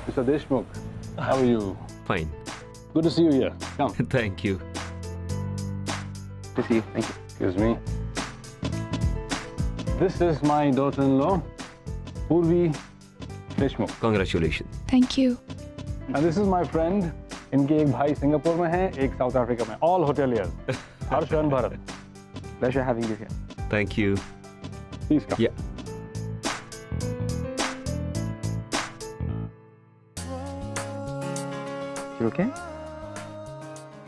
Mr. Deshmukh, how are you? Fine. Good to see you here. Come. Thank you. Good to see you. Thank you. Excuse me. This is my daughter-in-law, Purvi Deshmukh. Congratulations. Thank you. And this is my friend. इनके एक भाई Singapore में है, एक south Africa में. All hoteliers. Harsh and Bharat. Pleasure having you here. Thank you. Please come. Yeah. You okay?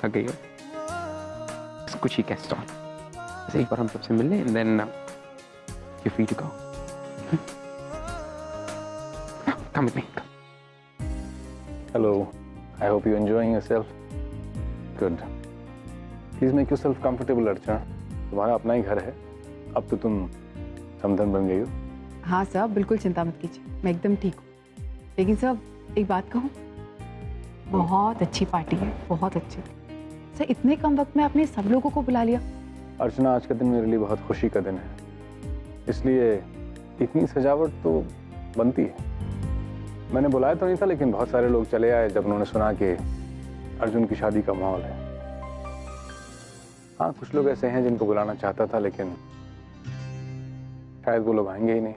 थक गई हो? कुछ ही कैसे ऑन. बस एक बार हम सबसे मिल लें and then you're free to go. Come with me. Hello. I hope you're enjoying yourself. Good. Please make yourself comfortable, अर्चना. तुम्हारा अपना ही घर है. अब तो तुम समधन बन गई हो. हाँ सर, बिल्कुल चिंता मत कीजिए, मैं एकदम ठीक हूँ. लेकिन सर एक बात कहूँ, बहुत अच्छी पार्टी है, बहुत अच्छी. सर इतने कम वक्त में आपने सब लोगों को बुला लिया. अर्चना, आज का दिन मेरे लिए बहुत खुशी का दिन है, इसलिए इतनी सजावट तो बनती है. मैंने बुलाया तो नहीं था, लेकिन बहुत सारे लोग चले आए जब उन्होंने सुना कि अर्जुन की शादी का माहौल है. हाँ, कुछ लोग ऐसे हैं जिनको बुलाना चाहता था, लेकिन शायद वो लोग आएंगे ही नहीं.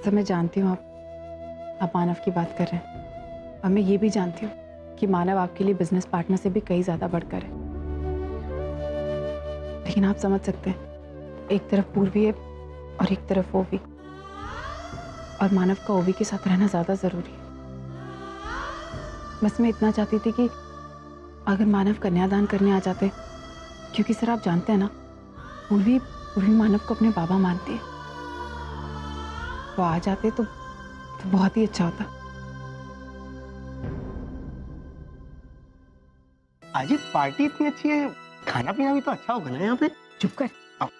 सर मैं जानती हूँ आप मानव की बात कर रहे हैं, और मैं ये भी जानती हूँ कि मानव आपके लिए बिजनेस पार्टनर से भी कई ज्यादा बढ़कर है. लेकिन आप समझ सकते हैं, एक तरफ पूर्वी है और एक तरफ ओवी, और मानव का ओवी के साथ रहना ज्यादा जरूरी है. बस मैं इतना चाहती थी कि अगर मानव कन्यादान करने आ जाते, क्योंकि सर आप जानते हैं ना, पूर्वी मानव को अपने बाबा मानती है. वो आ जाते तो बहुत ही अच्छा होता. आज पार्टी इतनी अच्छी है, खाना पीना भी तो अच्छा होगा ना यहाँ पे. चुप कर,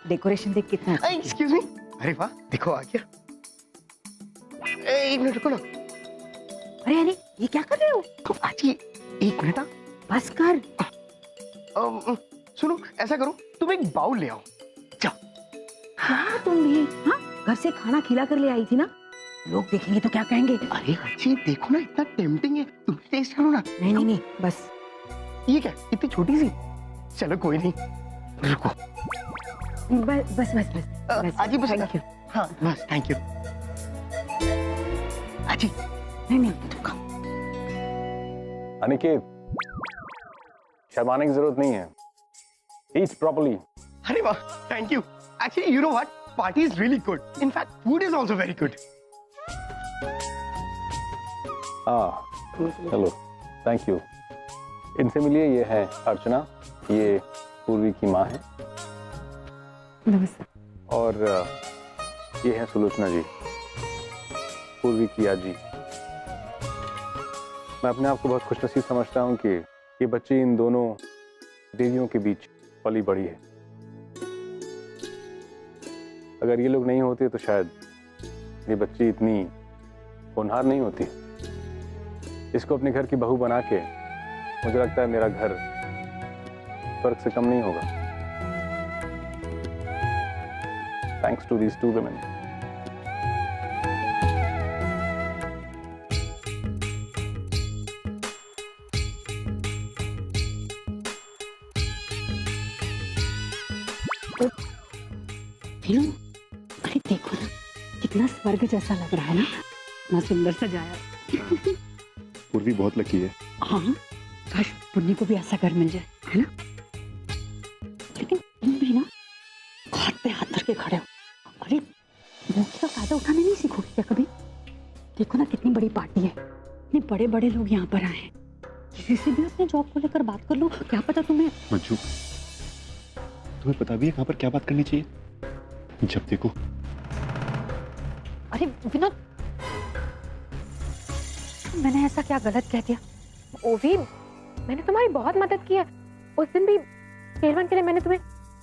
डेकोरेशन देख कितना अच्छा. Excuse me. अरे वाह, देखो आ गया. एक मिनट रुको ना. अरे अरे ये क्या कर रहे हो? तो आज ही एक मिनट. बस कर. सुनो, ऐसा करो, तुम एक बाउल ले आओ. जाओ. क्या तुम भी? हाँ, घर से खाना खिला कर ले आई थी ना, लोग देखेंगे तो क्या कहेंगे? अरे अच्छी देखो ना, इतना टेम्पटिंग है, तुम टेस्ट करो ना. नहीं नहीं नहीं, बस. ये क्या, इतनी छोटी सी? चलो कोई नहीं, रुको. बस बस बस बस. आजी बस. Thank you. हाँ बस, थैंक यू. आजी. नहीं नहीं तुम खाओ. अनिकेत, शर्माने की जरूरत नहीं है. Eat properly. अरे वाह, thank you. Actually you know what, party is really good. In fact food is also very good. Hello, thank you. इनसे मिलिए, ये है अर्चना, ये पूर्वी की माँ है. नमस्ते. और ये है सुलोचना जी, पूर्वी की आजी. मैं अपने आप को बहुत खुशनसीब समझता हूँ कि ये बच्ची इन दोनों देवियों के बीच पली बड़ी है. अगर ये लोग नहीं होते तो शायद ये बच्ची इतनी होनहार नहीं होती. इसको अपने घर की बहू बना के मुझे लगता है मेरा घर स्वर्ग से कम नहीं होगा. Thanks to these two women. Film, अरे देखो ना, कितना स्वर्ग जैसा लग रहा है ना, इतना सुंदर सजाया. पूर्वी बहुत लकी है. हाँ, काश पुन्नी को भी ऐसा घर मिल जाए, है ना. लेकिन तुम भी ना हाथ पे हाथ धर के खड़े हो. अरे मौके का फायदा उठाने नहीं सीखोगे क्या कभी? देखो ना कितनी बड़ी पार्टी है, इतने बड़े बड़े लोग यहाँ पर आए हैं. किसी से भी अपने जॉब को लेकर बात कर लो, क्या पता तुम्हें. मंजू, तुम्हें पता भी है कहाँ पर क्या बात करनी चाहिए? जब देखो. अरे विनोद, मैंने ऐसा क्या गलत कह दिया? ओवी, मैंने तुम्हारी बहुत मदद की है. उस दिन भी शेरवन के लिए मैंने तुम्हें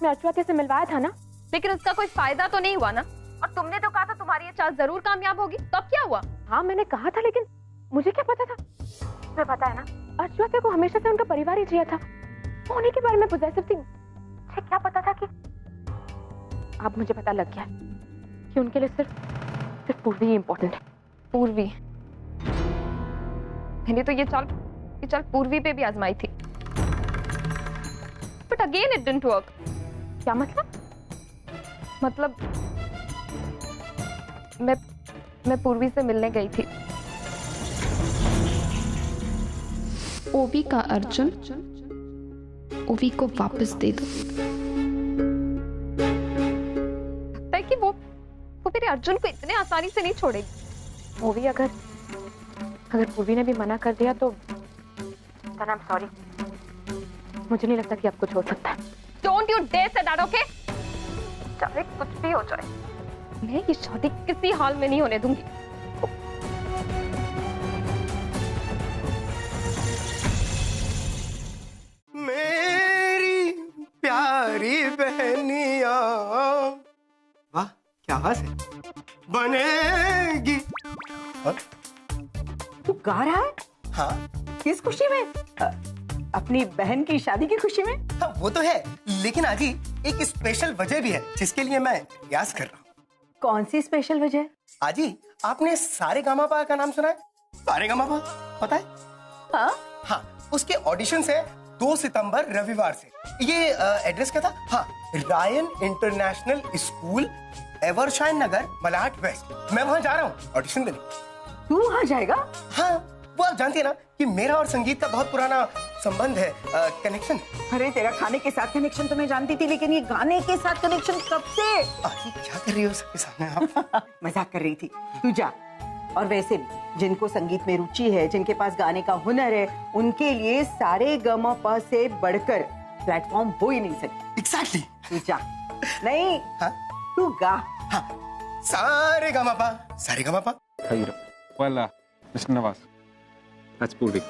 अर्चना से मिलवाया था ना. लेकिन उसका कोई फायदा तो नहीं हुआ ना. और तुमने तो कहा था तुम्हारी ये चाल जरूर कामयाब होगी, तब क्या हुआ? हाँ मैंने कहा था, लेकिन मुझे क्या पता था. तुम्हें पता है ना, अर्चना को हमेशा से उनका परिवार ही जिया था. वो उन्हीं के बारे में पॉजिटिव थी. मुझे क्या पता था कि अब मुझे पता लग गया कि उनके लिए सिर्फ सिर्फ पूर्वी ही इम्पोर्टेंट है। पूर्वी, मैंने तो ये चाल पूर्वी पे भी आजमाई थी, but again it didn't work. क्या मतलब? मतलब मैं पूर्वी से मिलने गई थी। ओवी का अर्जुन ओवी को वापस दे दो। लगता है कि वो मेरे अर्जुन को इतने आसानी से नहीं छोड़ेगी। ओवी, अगर पूर्वी ने भी मना कर दिया तो आई एम सॉरी, मुझे नहीं लगता कि आपको छोड़ सकता है। Don't you dare say that, okay? चाहे कुछ भी हो जाए, मैं ये शादी किसी हाल में नहीं होने दूंगी। मेरी प्यारी बहनिया, वाह क्या आवाज है, बनेगी। तू गा रहा है? हाँ किस खुशी में? अपनी बहन की शादी की खुशी में? हाँ वो तो है, लेकिन आजी एक स्पेशल वजह भी है जिसके लिए मैं प्रयास कर रहा हूँ। कौन सी स्पेशल वजह? आजी, आपने सारेगामापा का नाम सुना है? सारेगामापा पता है? हाँ हाँ, उसके ऑडिशन है 2 सितंबर रविवार से। ये एड्रेस क्या था? हाँ, रायन इंटरनेशनल स्कूल, एवरशाइन नगर, मलाड वेस्ट। मैं वहाँ जा रहा हूँ ऑडिशन देने। तू वहाँ जाएगा? हाँ, वो आप जानती है ना कि मेरा और संगीत का बहुत पुराना संबंध है, कनेक्शन। अरे तेरा खाने के साथ कनेक्शन तो मैं जानती थी, लेकिन ये गाने के साथ कनेक्शन कब से? आजी क्या कर रही हो सबके सामने आप? मजाक कर रही थी। तू जा। और वैसे भी जिनको संगीत में रुचि है, जिनके पास गाने का हुनर है, उनके लिए सारेगामापा से बढ़कर प्लेटफॉर्म हो ही नहीं सकती। एग्जैक्टली। तू जा। नहीं, हाँ? तू गा। हाँ, Sa Re Ga Ma Pa, Sa Re Ga Ma Pa. Khair. Well, Mr. Nawaz, that's Purvi.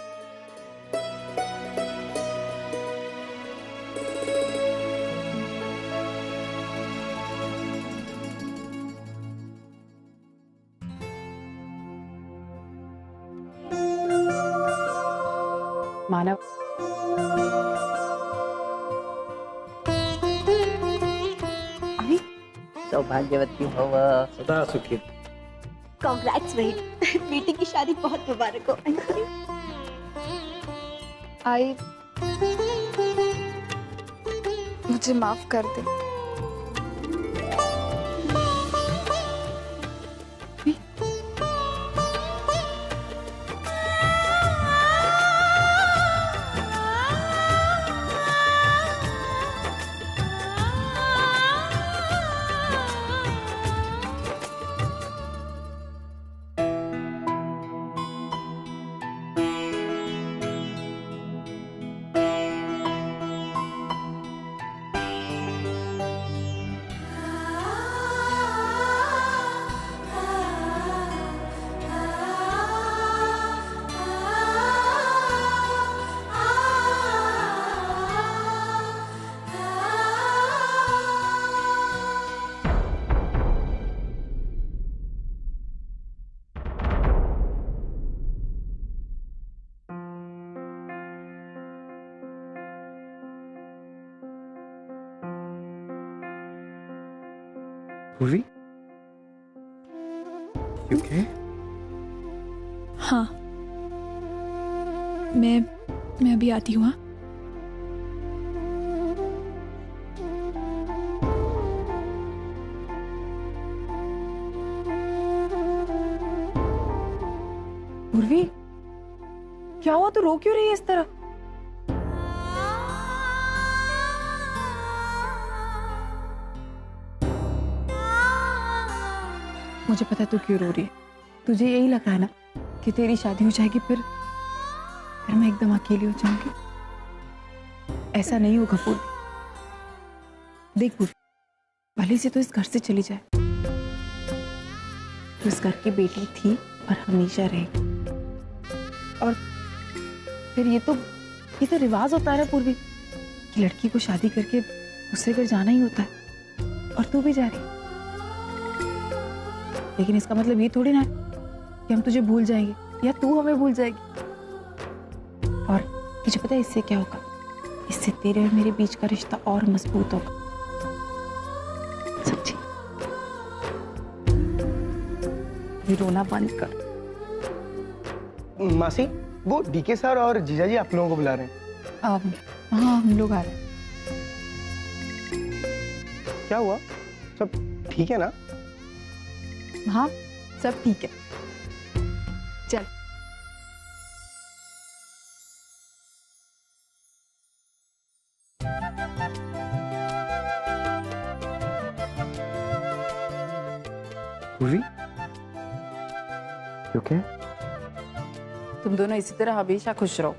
मानव, अभी सौभाग्यवती भव। सदा सुखी। कांग्रेट्स बहन, बेटी की शादी बहुत मुबारक हो। आई मुझे माफ कर दे। Purvi? You okay? हाँ, मैं अभी आती हूँ। हाँ? पूर्वी, क्या हुआ? तू रो क्यों रही है इस तरह? मुझे पता है तू क्यों रो रही है। तुझे यही लग रहा है ना कि तेरी शादी हो जाएगी, फिर मैं एकदम अकेली हो जाऊंगी। ऐसा नहीं होगा पूर्वी। देख पूर्वी, भले से तो इस घर से चली जाए, तो इस घर की बेटी थी और हमेशा रहेगी। और फिर ये तो रिवाज होता है ना पूर्वी, कि लड़की को शादी करके दूसरे घर जाना ही होता है, और तू भी जा रही। लेकिन इसका मतलब ये थोड़ी ना है कि हम तुझे भूल जाएंगे या तू हमें भूल जाएगी। और तुझे पता है इससे क्या होगा? इससे तेरे और मेरे बीच का रिश्ता और मजबूत होगा। सच्ची। ये रोना बंद कर। मासी, वो डीके सर और जीजा जी आप लोगों को बुला रहे हैं। हाँ, हम लोग आ रहे हैं। क्या हुआ? सब ठीक है ना? हाँ, सब ठीक है। चल। पूर्वी, you okay? तुम दोनों इसी तरह हमेशा खुश रहो।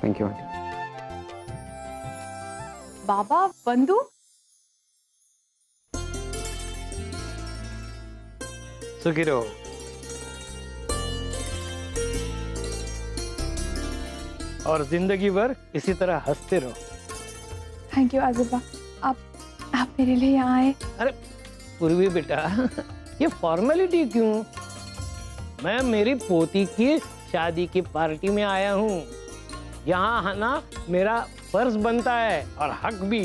Thank you, aunty. बाबा, बंधु, सुखी रहो। और जिंदगी भर इसी तरह हंसते रहो। थैंक यू आज़िबा, आप मेरे लिए यहाँ आए। अरे पूर्वी बेटा, ये फॉर्मेलिटी क्यों? मैं मेरी पोती की शादी की पार्टी में आया हूँ। यहाँ आना मेरा फर्ज बनता है और हक भी।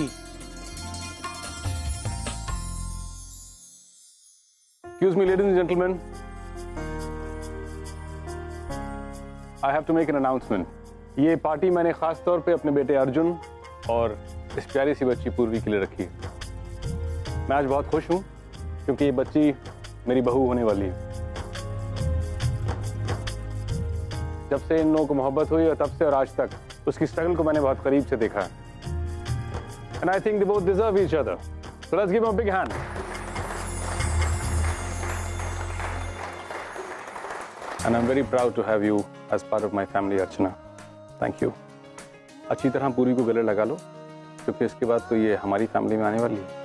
Excuse me, ladies and gentlemen. I have to make an announcement. ये पार्टी मैंने खास तौर पे अपने बेटे अर्जुन और इस प्यारी सी बच्ची पूर्वी के लिए रखी है। मैं आज बहुत खुश हूँ क्योंकि ये बच्ची मेरी बहू होने वाली है। जब से इन लोगों को मोहब्बत हुई और तब से और आज तक उसकी स्ट्रगल को मैंने बहुत करीब से देखा है। And I think they both deserve each other. So let's give them a big hand. And I'm very proud to have you as part of my family, Archana. Thank you. अच्छी तरह पूरी को गले लगा लो क्योंकि इसके बाद तो ये हमारी फैमिली में आने वाली है।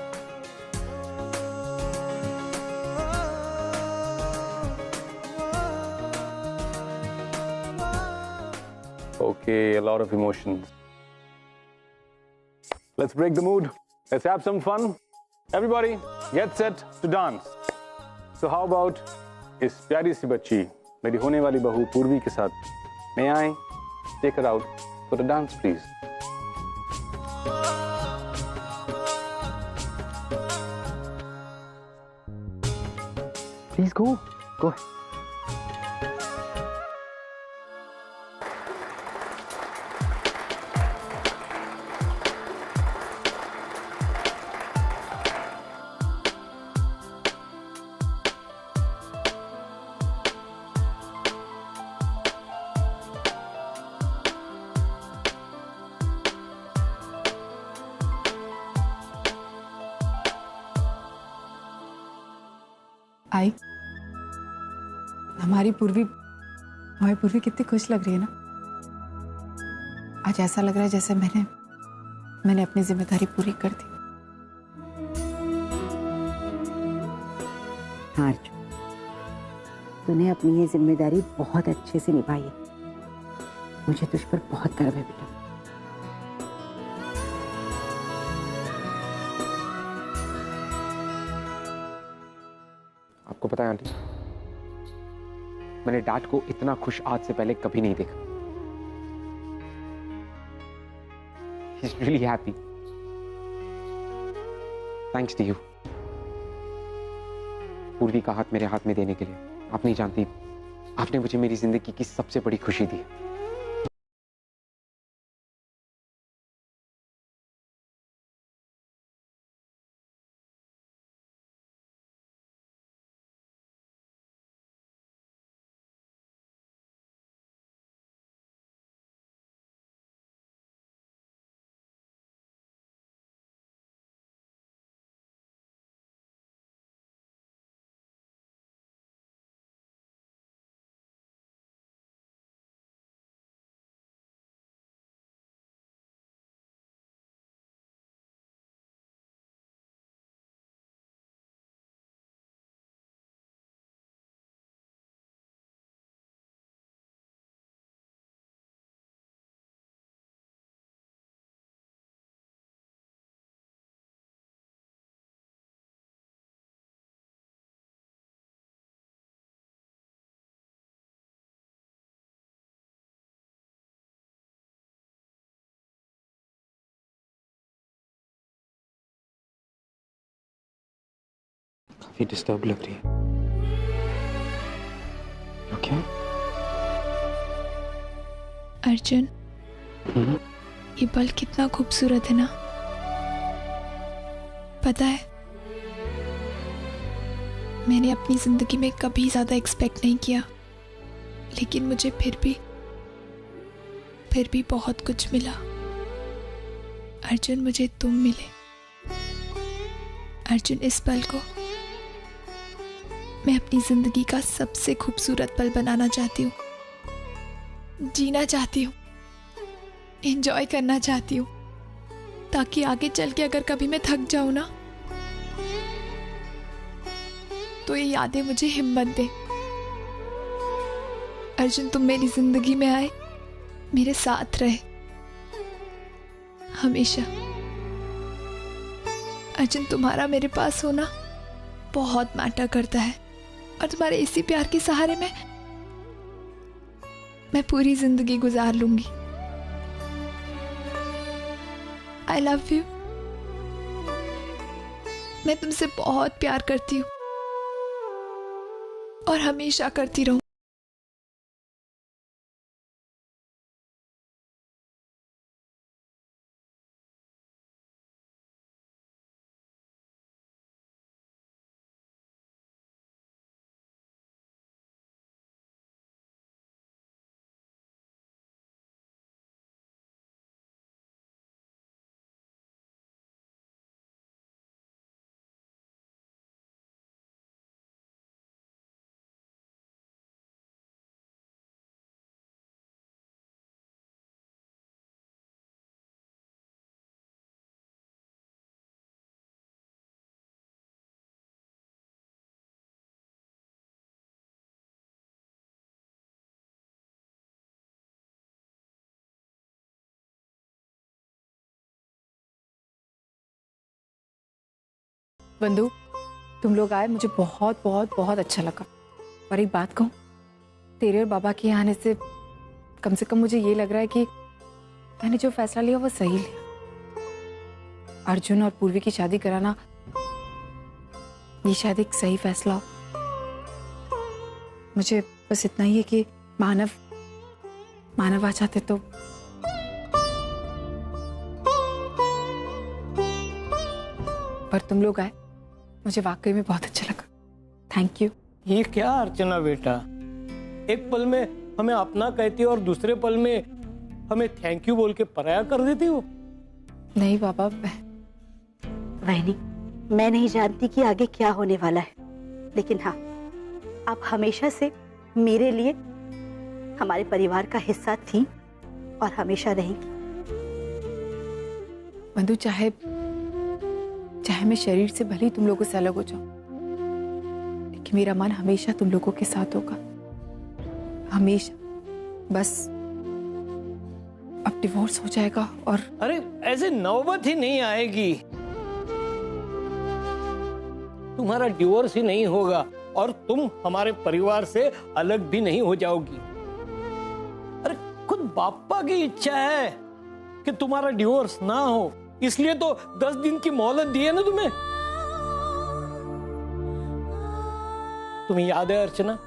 Okay, a lot of emotions. Let's break the mood. Let's have some fun. Everybody, get set to dance. So how about इस प्यारी सी बच्ची मेरी होने वाली बहू पूर्वी के साथ may I take her out for a dance, please? Please go. Go. आई, हमारी पूर्वी कितनी खुश लग रही है ना। आज ऐसा लग रहा है जैसे मैंने अपनी जिम्मेदारी पूरी कर दी। हाँ अर्जुन, तूने अपनी ये जिम्मेदारी बहुत अच्छे से निभाई है। मुझे तुझ पर बहुत गर्व है बेटा। आपको पता है आंटी, मैंने डैड को इतना खुश आज से पहले कभी नहीं देखा। He's really happy. Thanks to you. पूर्वी का हाथ मेरे हाथ में देने के लिए। आप नहीं जानती, आपने मुझे मेरी जिंदगी की सबसे बड़ी खुशी दी। काफी डिस्टर्ब लग रही है। क्या? अर्जुन, ये पल कितना खूबसूरत है ना। पता है, मैंने अपनी जिंदगी में कभी ज्यादा एक्सपेक्ट नहीं किया, लेकिन मुझे फिर भी बहुत कुछ मिला। अर्जुन, मुझे तुम मिले। अर्जुन, इस पल को मैं अपनी जिंदगी का सबसे खूबसूरत पल बनाना चाहती हूँ, जीना चाहती हूँ, एंजॉय करना चाहती हूँ, ताकि आगे चल के अगर कभी मैं थक जाऊं ना, तो ये यादें मुझे हिम्मत दे। अर्जुन, तुम मेरी जिंदगी में आए, मेरे साथ रहे हमेशा। अर्जुन, तुम्हारा मेरे पास होना बहुत मैटर करता है, और तुम्हारे इसी प्यार के सहारे मैं पूरी जिंदगी गुजार लूंगी। I love you. मैं तुमसे बहुत प्यार करती हूँ और हमेशा करती रहूं। बंधु, तुम लोग आए, मुझे बहुत बहुत बहुत अच्छा लगा। और एक बात कहूँ, तेरे और बाबा के आने से कम से कम मुझे ये लग रहा है कि मैंने जो फैसला लिया वो सही लिया। अर्जुन और पूर्वी की शादी कराना, ये शायद एक सही फैसला हो। मुझे बस इतना ही है कि मानव आ जाते तो। पर तुम लोग आए, मुझे वाकई में बहुत अच्छा लगा। Thank you. ये क्या अर्चना बेटा, एक पल में हमें अपना कहती हो और दूसरे पल में हमें थैंक यू बोल के पराया कर देती हो। नहीं बाबा, वहनी, मैं नहीं जानती कि आगे क्या होने वाला है, लेकिन हाँ, आप हमेशा से मेरे लिए हमारे परिवार का हिस्सा थी और हमेशा रहेंगी। बंधु, चाहे मैं शरीर से भले ही तुम लोगों से अलग हो जाऊं, लेकिन मेरा मन हमेशा तुम लोगों के साथ होगा, हमेशा। बस अब डिवोर्स हो जाएगा और अरे ऐसे नौबत ही नहीं आएगी। तुम्हारा डिवोर्स ही नहीं होगा और तुम हमारे परिवार से अलग भी नहीं हो जाओगी। अरे खुद बापा की इच्छा है कि तुम्हारा डिवोर्स ना हो, इसलिए तो 10 दिन की मोहलत दी है ना तुम्हें। तुम्हें याद है अर्चना,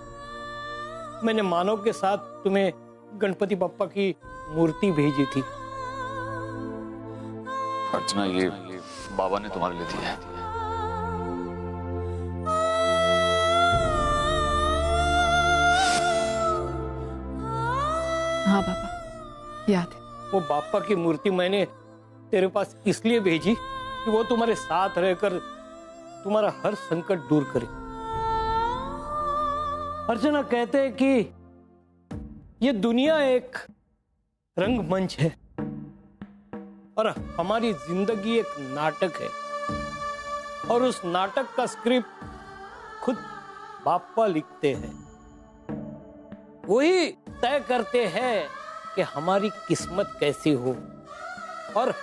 मैंने मानव के साथ तुम्हें गणपति बप्पा की मूर्ति भेजी थी। अर्चना, ये बाबा ने तुम्हारे लिए दिया है। हाँ बाबा, याद है। वो बापा की मूर्ति मैंने तेरे पास इसलिए भेजी कि वो तुम्हारे साथ रहकर तुम्हारा हर संकट दूर करे। अर्चना, कहते हैं कि ये दुनिया एक रंगमंच है और हमारी जिंदगी एक नाटक है, और उस नाटक का स्क्रिप्ट खुद बापा लिखते हैं। वही तय करते हैं कि हमारी किस्मत कैसी हो और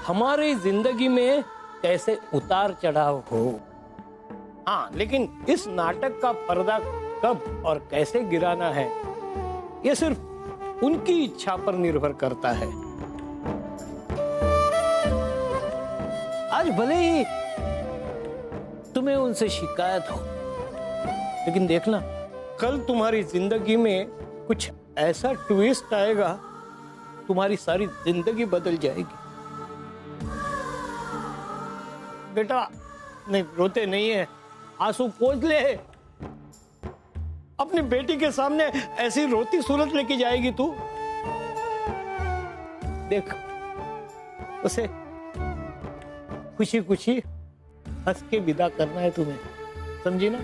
हमारी जिंदगी में कैसे उतार चढ़ाव हो। हाँ, लेकिन इस नाटक का पर्दा कब और कैसे गिराना है, ये सिर्फ उनकी इच्छा पर निर्भर करता है। आज भले ही तुम्हें उनसे शिकायत हो, लेकिन देखना, कल तुम्हारी जिंदगी में कुछ ऐसा ट्विस्ट आएगा, तुम्हारी सारी जिंदगी बदल जाएगी। बेटा नहीं, रोते नहीं है, आंसू पोंछ ले। अपनी बेटी के सामने ऐसी रोती सूरत लेके जाएगी तू? देख, उसे खुशी खुशी हंस के विदा करना है तुम्हें, समझी ना?